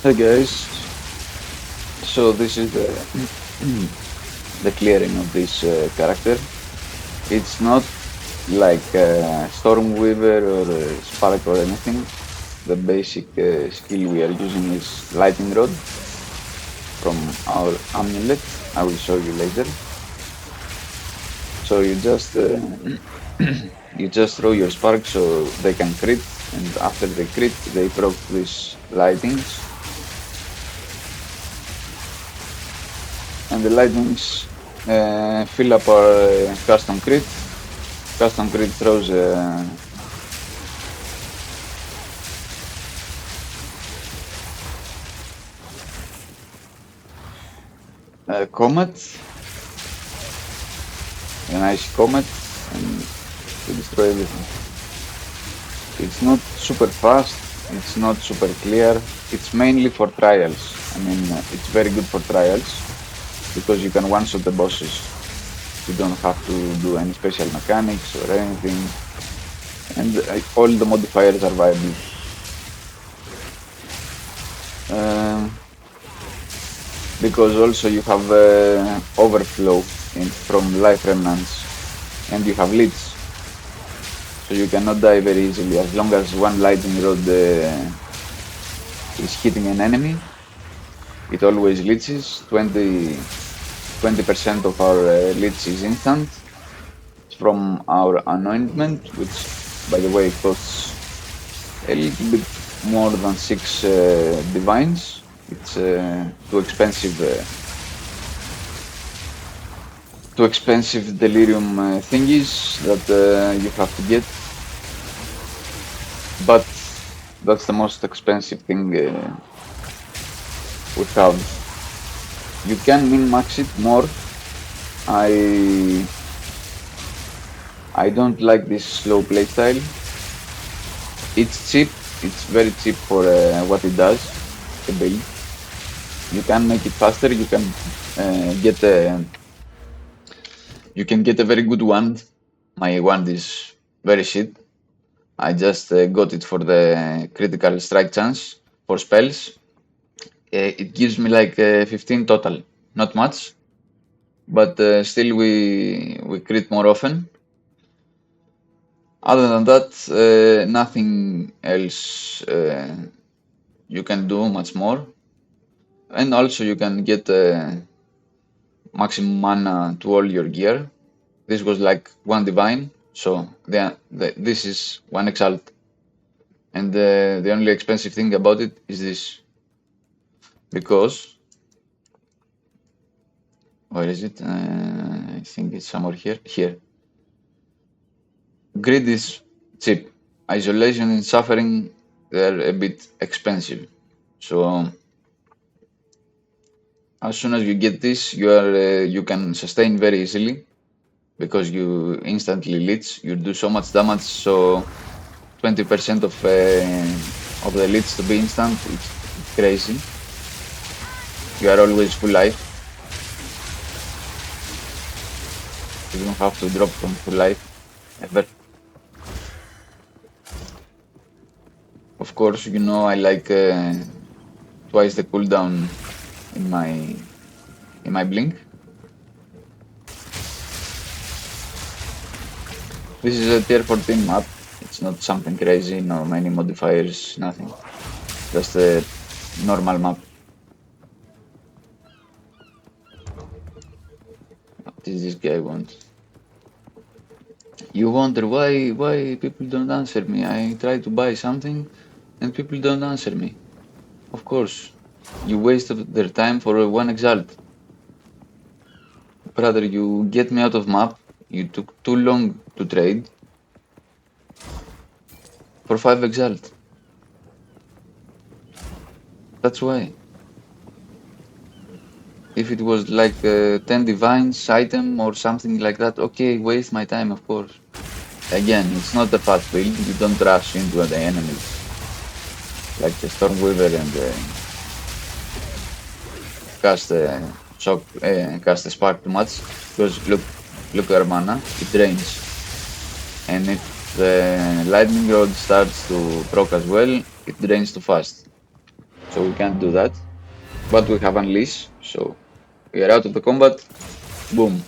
Hey guys, so this is the the clearing of this character. It's not like Stormweaver or Spark or anything. The basic skill we are using is Lightning Rod from our amulet. I will show you later. So you just throw your spark so they can crit, and after they crit, they proc these lightnings, and the lightnings fill up our custom crit. Custom crit throws a comet, a nice comet, and to destroy everything. It's not super fast, it's not super clear, it's mainly for trials. I mean, it's very good for trials because you can one-shot the bosses. You don't have to do any special mechanics or anything, and all the modifiers are viable. Because also you have overflow from life remnants, and you have leads, so you cannot die very easily as long as one lightning rod is hitting an enemy. It always leeches. 20% of our leech is instant from our anointment, which by the way costs a little bit more than 6 divines. It's too expensive delirium thingies that you have to get, but that's the most expensive thing we have. You can min-max it more. I don't like this slow playstyle. It's cheap, it's very cheap for what it does, the build. You can make it faster, you can get a very good wand. My wand is very shit. I just got it for the critical strike chance for spells. It gives me like 15 total, not much, but still we crit more often. Other than that, nothing else you can do much more, and also you can get maximum mana to all your gear. This was like one divine, so this is one exalt, and the only expensive thing about it is this, because where is it? I think it's somewhere here. Here, greed is cheap. Isolation and suffering, they're a bit expensive. So as soon as you get this, you can sustain very easily because you instantly leech. You do so much damage, so 20% of the leech to be instant, it's crazy. You are always full life. You don't have to drop from full life ever. Of course, you know I like twice the cooldown in my blink. This is a tier 14 map. It's not something crazy, no many modifiers, nothing. Just a normal map. What does this guy want? You wonder why people don't answer me. I try to buy something and people don't answer me. Of course, you wasted their time for one exalt. Brother, you get me out of map. You took too long to trade for 5 exalt. That's why. If it was like 10 divines item or something like that, okay, waste my time, of course. Again, it's not a fast build. You don't rush into the enemies like the Stormweaver and cast a spark too much, because look our mana, it drains, and if the lightning rod starts to proc as well, it drains too fast. so we can't do that. But we have Unleash, so we are out of the combat, boom.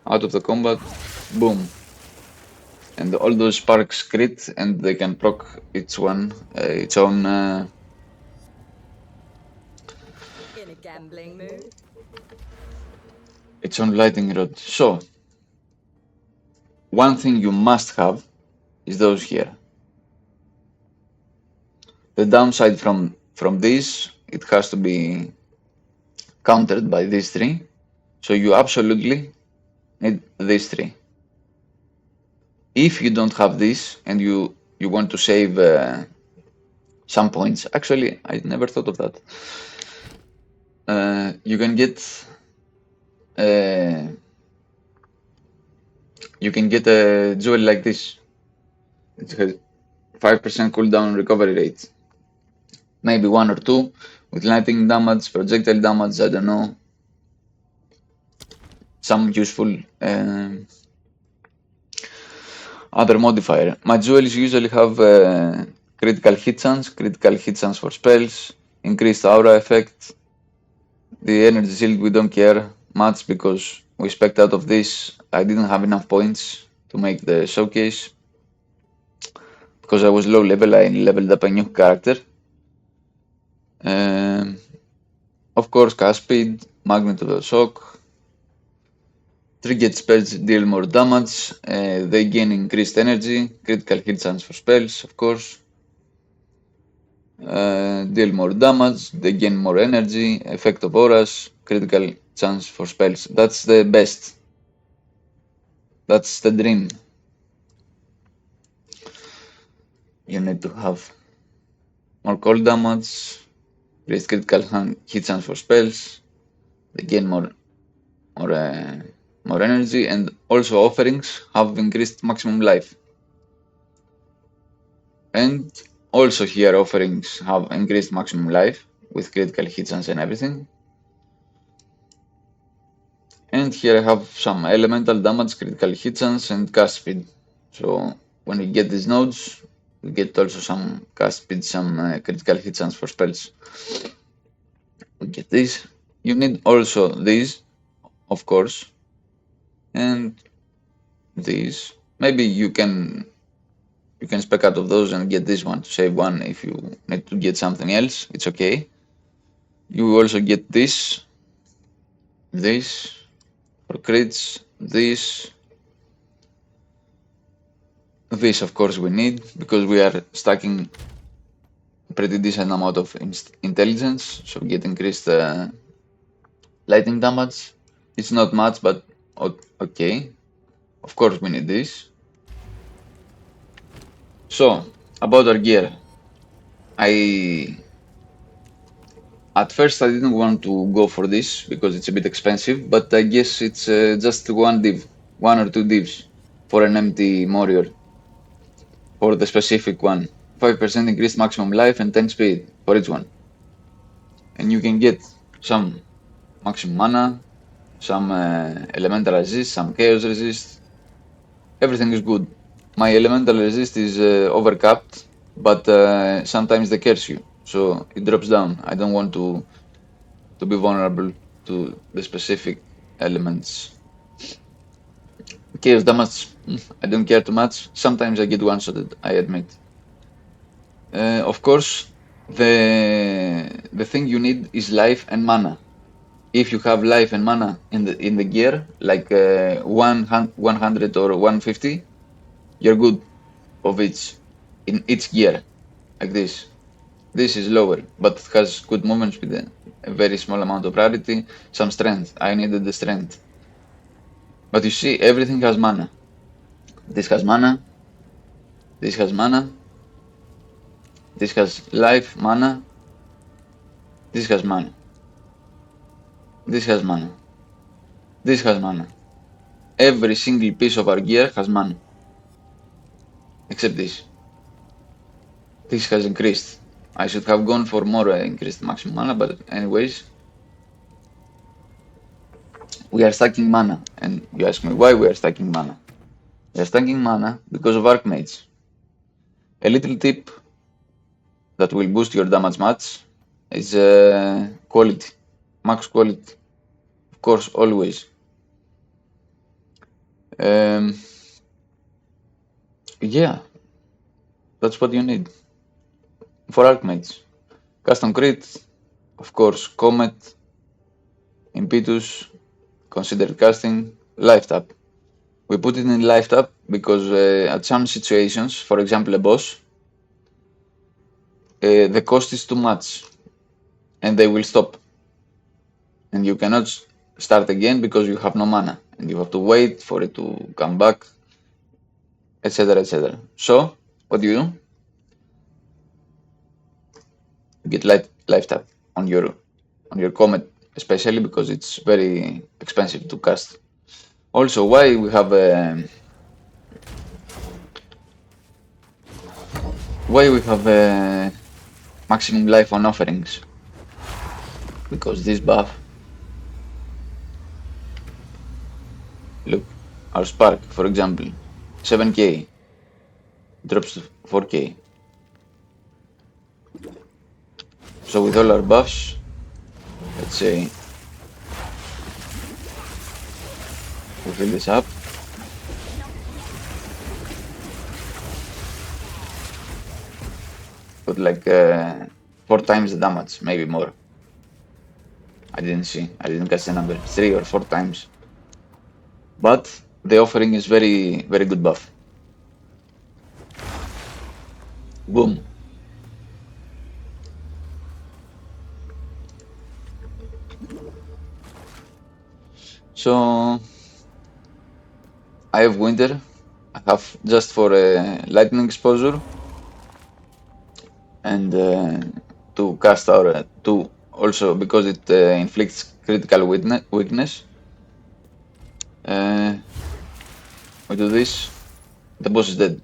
Out of the combat, boom. And all those sparks crit, and they can proc its own In a gambling mood? its own lightning rod. So one thing you must have is those here. The downside from this, it has to be countered by these three. So you absolutely need these three. If you don't have this and you want to save some points, actually I never thought of that. You can get a jewel like this. It has 5% cooldown recovery rate. Maybe 1 or 2 with lightning damage, projectile damage, I don't know. Some useful other modifier. My jewels usually have critical hit chance for spells, increased aura effect. The energy shield we don't care much because we spec out of this. I didn't have enough points to make the showcase. Because I was low level, I leveled up a new character. Of course, cast speed, magnitude of shock. Triggered spells deal more damage. They gain increased energy, critical hit chance for spells, of course. Deal more damage, they gain more energy, effect of auras, critical chance for spells. That's the best. That's the dream. You need to have more cold damage, increased critical hit chance for spells. They gain more energy, and also offerings have increased maximum life. And also here offerings have increased maximum life with critical hit chance and everything. And here I have some elemental damage, critical hit chance, and cast speed. So when we get these nodes, we get also some cast speed, some critical hit chance for spells. We get this. You need also these, of course, and these. Maybe you can spec out of those and get this one to save one if you need to get something else. It's okay. You also get this for crits, this of course we need because we are stacking a pretty decent amount of intelligence, so we get increased lightning damage. It's not much, but okay. Of course we need this. So about our gear, at first I didn't want to go for this because it's a bit expensive, but I guess it's just one or two divs for an empty warrior. For the specific one, 5% increased maximum life and 10 speed for each one. And you can get some maximum mana, some elemental resist, some chaos resist. Everything is good. My elemental resist is overcapped, but sometimes they curse you, so it drops down. I don't want to be vulnerable to the specific elements. Chaos damage, I don't care too much. Sometimes I get one-shotted, I admit. Of course, the thing you need is life and mana. If you have life and mana in the gear, like 100 or 150, you're good of in each gear, like this. This is lower, but it has good movement speed, a very small amount of rarity, some strength. I needed the strength. But you see, everything has mana. This has mana. This has mana. This has life, mana. This has mana. This has mana. This has mana. Every single piece of our gear has mana. Except this. This has increased. I should have gone for more increased maximum mana, but anyways. We are stacking mana, and you ask me why we are stacking mana. We are stacking mana because of Archmage. A little tip that will boost your damage much is quality, max quality, of course, always. Yeah, that's what you need for Archmages. Custom crit, of course, Comet, Impetus, considered casting, life tap. We put it in life tap because at some situations, for example a boss, the cost is too much and they will stop. And you cannot start again because you have no mana and you have to wait for it to come back, etc. etc. So, what do? You get life tap on your Comet, especially because it's very expensive to cast. Also, why we have maximum life on offerings? Because this buff, look, our spark, for example, 7k drops to 4k. So with all our buffs, let's say we fill this up. Put like 4 times the damage, maybe more. I didn't catch the number, 3 or 4 times. But the offering is very, very good buff. Boom. So I have winter. I have just for lightning exposure and to cast our to also because it inflicts critical weakness. We do this. The boss is dead.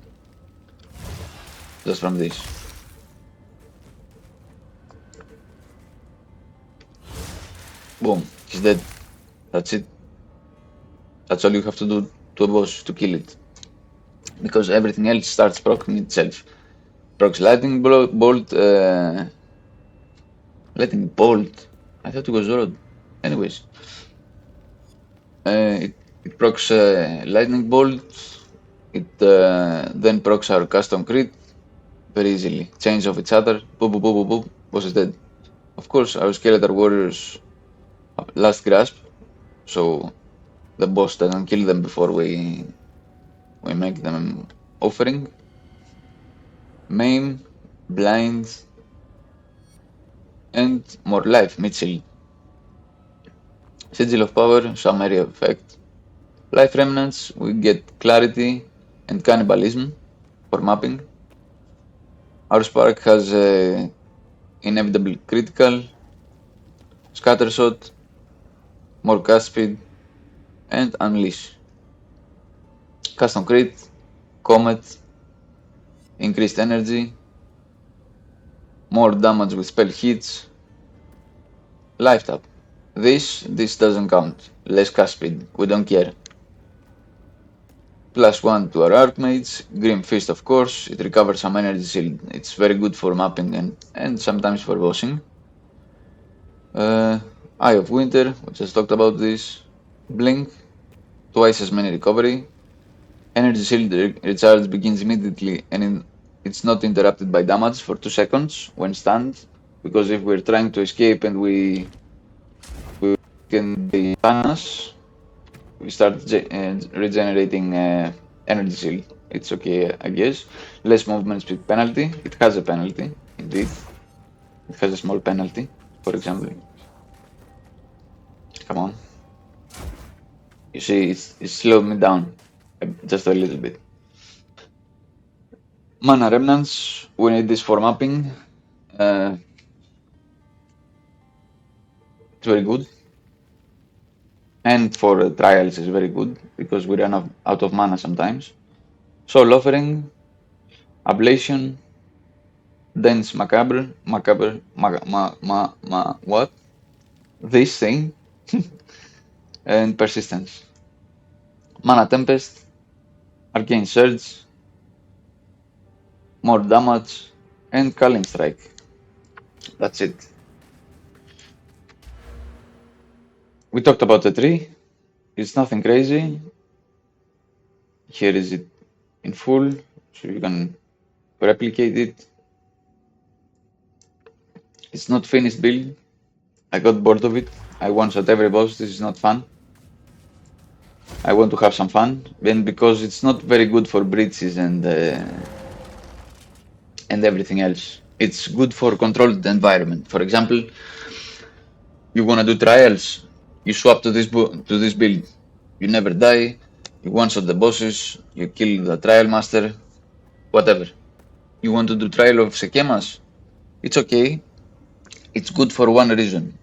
Just from this. Boom. He's dead. That's it. That's all you have to do to a boss to kill it. Because everything else starts proccing itself. Procs lightning bolt. Lightning bolt. I thought it was Zord. Anyways. It procs lightning bolt. It then procs our custom crit very easily. Change of each other. Boop boop boop boop boop. Boss is dead. Of course, our skeletal warriors have last grasp, so the boss doesn't kill them before we make them offering. Maim, blind, and more life, mid-shield. Sigil of power, some area effect. Life remnants, we get clarity and cannibalism for mapping. Our spark has inevitable critical, scatter shot, more cast speed, and unleash. Custom crit, comet, increased energy, more damage with spell hits, life tap. This doesn't count. Less cast speed, we don't care. +1 to our Archmage, Grim Fist of course, it recovers some energy shield. It's very good for mapping and sometimes for bossing. Eye of Winter, we just talked about this. Blink, twice as many recovery. Energy shield recharge begins immediately and it's not interrupted by damage for 2 seconds when stunned. Because if we're trying to escape and we can stun us, we start regenerating energy shield. It's okay, I guess. Less movement speed penalty. It has a penalty, indeed. It has a small penalty, for example. Come on. You see, it slowed me down just a little bit. Mana remnants, we need this for mapping. It's very good. And for trials is very good because we run out of mana sometimes. Soul offering, ablation, dense macabre, what? This thing, and persistence. Mana tempest, arcane surge, more damage, and culling strike. That's it. We talked about the tree. It's nothing crazy. Here is it in full, so you can replicate it. It's not finished build. I got bored of it. I one-shot every boss. This is not fun. I want to have some fun, and because it's not very good for breaches and everything else. It's good for controlled environment. For example, you wanna do trials, you swap to this build. You never die. You one-shot the bosses. You kill the trial master. Whatever. You want to do trial of Sekemas? It's okay. It's good for one reason.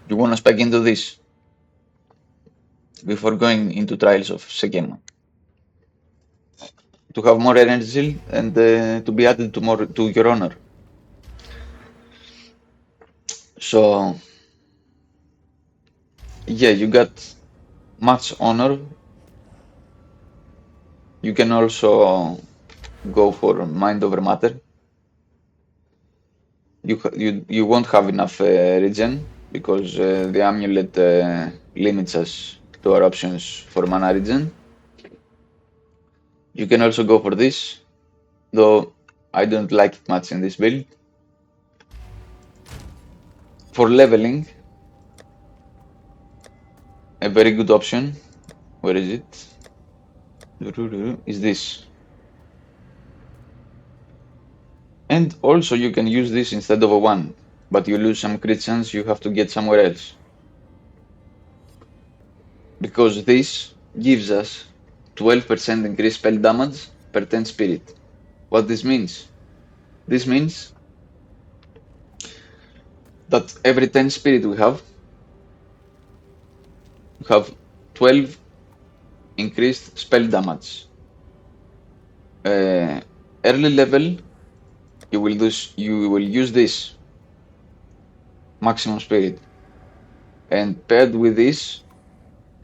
You wanna spec into this before going into trials of Sekema. To have more energy and to be added to more to your honor. So yeah, you got much honor. You can also go for mind over matter. You won't have enough regen because the amulet limits us to our options for mana regen. You can also go for this, though I don't like it much in this build. For leveling, a very good option, where is it? Is this. And also you can use this instead of a 1, but you lose some crit chance you have to get somewhere else. Because this gives us 12% increased spell damage per 10 spirit. What this means? This means that every 10 spirit we have 12 increased spell damage. Early level, you will use this maximum spirit, and paired with this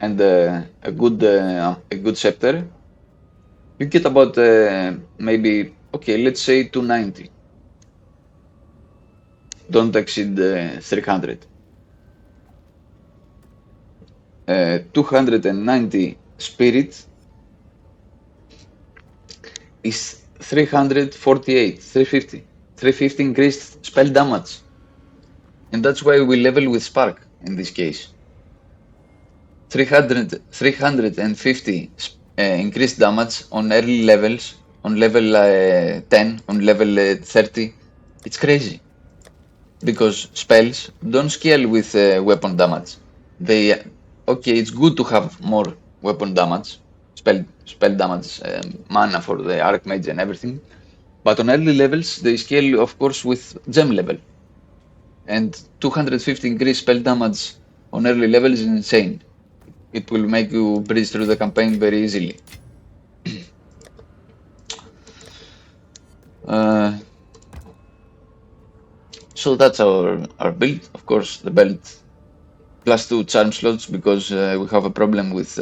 and a good scepter, you get about maybe, okay, let's say 290. Don't exceed 300. 290 spirit is 348, 350 increased spell damage. And that's why we level with Spark in this case. 350 increased damage on early levels, on level 10, on level 30. It's crazy. Because spells don't scale with weapon damage. Okay, it's good to have more weapon damage, spell damage, mana for the Archmage and everything. But on early levels, they scale, of course, with gem level. And 250 increased spell damage on early levels is insane. It will make you breeze through the campaign very easily. So that's our build. Of course, the belt +2 charm slots because we have a problem with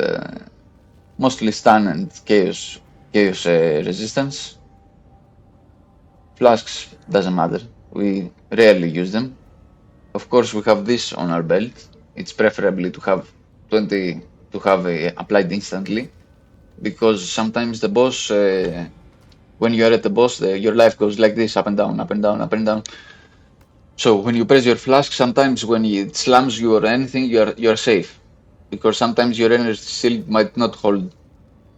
mostly stun and chaos resistance. Flasks doesn't matter. We rarely use them. Of course, we have this on our belt. It's preferably to have 20 to have applied instantly, because sometimes the boss, when you are at the boss, your life goes like this, up and down, up and down, up and down. So when you press your flask, sometimes when it slams you or anything, you are safe, because sometimes your energy shield might not hold.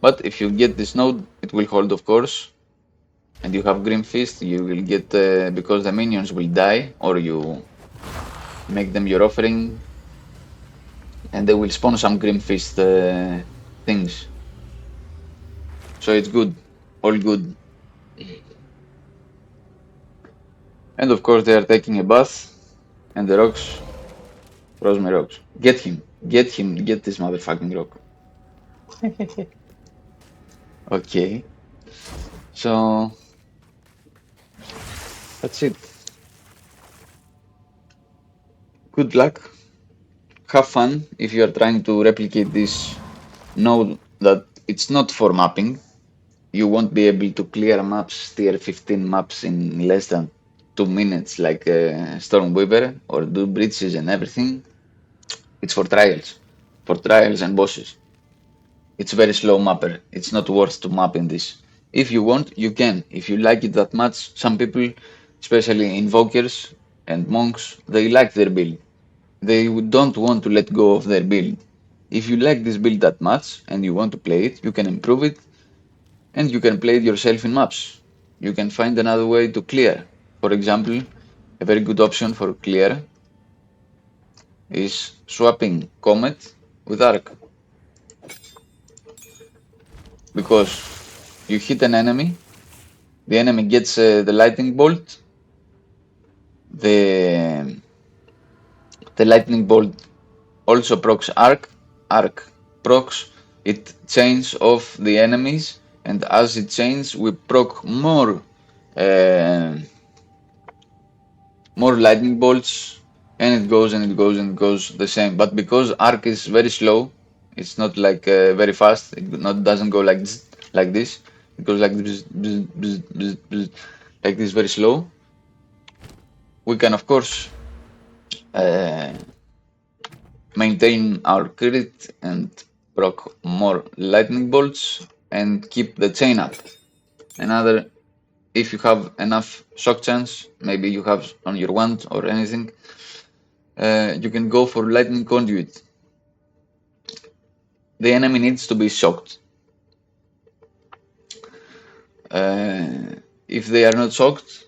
But if you get this node, it will hold, of course. And you have Grim Fist, you will get, because the minions will die, or you make them your offering, and they will spawn some Grim Fist things. So it's good, all good. And of course they are taking a bath, and the rocks, Rosemary rocks. Get him, get this motherfucking rock. Okay, so that's it. Good luck. Have fun if you are trying to replicate this. Know that it's not for mapping. You won't be able to clear maps, tier 15 maps in less than 2 minutes like Stormweaver, or do breaches and everything. It's for trials and bosses. It's very slow mapper. It's not worth to map in this. If you want, you can. If you like it that much, some people, especially invokers and monks, they like their build. They don't want to let go of their build. If you like this build that much and you want to play it, you can improve it and you can play it yourself in maps. You can find another way to clear. For example, a very good option for clear is swapping Comet with Arc, because you hit an enemy, the enemy gets the lightning bolt, the lightning bolt also procs arc procs it chains off the enemies, and as it chains we proc uh, more lightning bolts, and it goes and it goes and it goes the same. But because arc is very slow, it's not like very fast, it doesn't go like this, it goes like this, like this, very slow. We can of course uh, maintain our crit and proc more lightning bolts and keep the chain up. Another, if you have enough shock chance, maybe you have on your wand or anything, you can go for lightning conduit. The enemy needs to be shocked. If they are not shocked,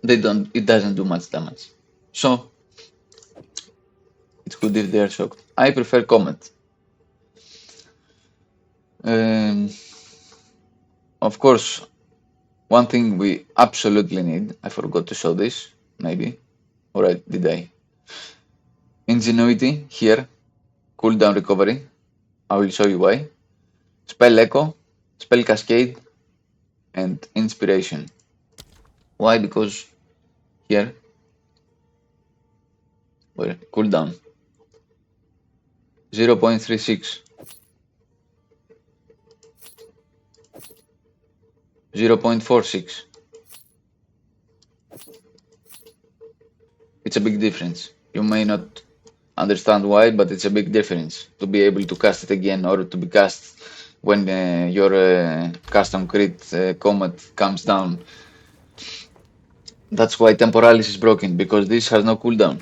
it doesn't do much damage. So it's good if they are shocked. I prefer Comet. Of course, one thing we absolutely need, I forgot to show this, maybe, or did I? Ingenuity here, cooldown recovery, I will show you why. Spell Echo, Spell Cascade, and Inspiration. Why? Because here, well, cooldown 0.36, 0.46. It's a big difference. You may not understand why, but it's a big difference to be able to cast it again or to be cast when your custom crit comet comes down. That's why Temporalis is broken, because this has no cooldown.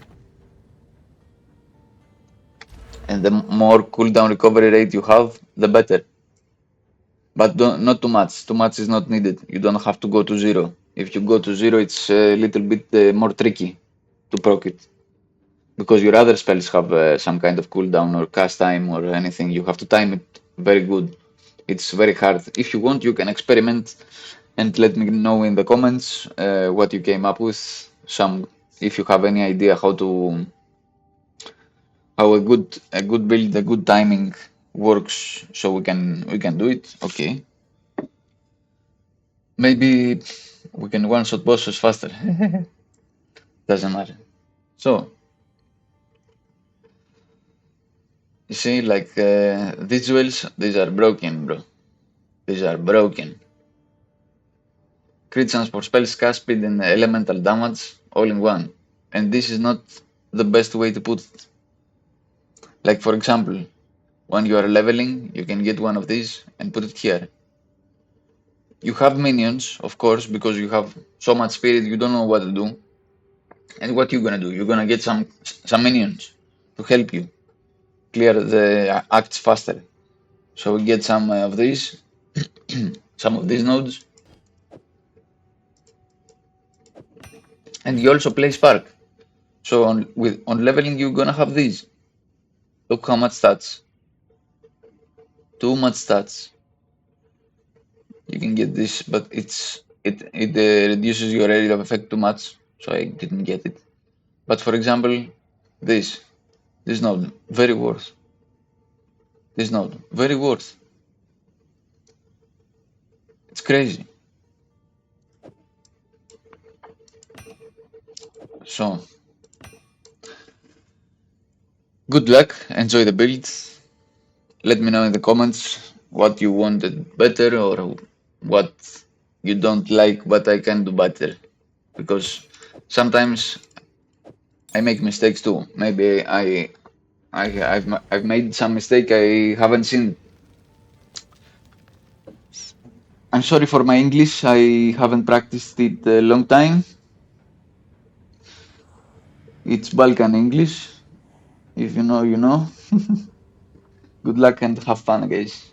And the more cooldown recovery rate you have, the better. But not too much. Too much is not needed. You don't have to go to 0. If you go to 0, it's a little bit more tricky to proc it, because your other spells have some kind of cooldown or cast time or anything. You have to time it very good. It's very hard. If you want, you can experiment and let me know in the comments what you came up with. If you have any idea how a good build, a good timing works, so we can do it. Okay. Maybe we can one shot bosses faster. Doesn't matter. So you see, like these duels, these are broken, bro. These are broken. Crit chance for spells, cast speed, and elemental damage all in one. And this is not the best way to put it. Like, for example, when you are leveling, you can get one of these and put it here. You have minions, of course, because you have so much spirit, you don't know what to do. And what you're gonna do? You're gonna get some minions to help you clear the acts faster. So we get some of these, some of these nodes. And you also play Spark. So on leveling, you're gonna have these. Look how much stats. Too much stats. You can get this, but it reduces your area of effect too much, so I didn't get it. But for example, this node, very worth. This node, very worth. It's crazy. So, good luck, enjoy the build. Let me know in the comments what you wanted better or what you don't like, but I can do better. Because sometimes I make mistakes too. Maybe I've made some mistake I haven't seen. I'm sorry for my English. I haven't practiced it a long time. It's Balkan English. If you know, you know. Good luck and have fun, guys.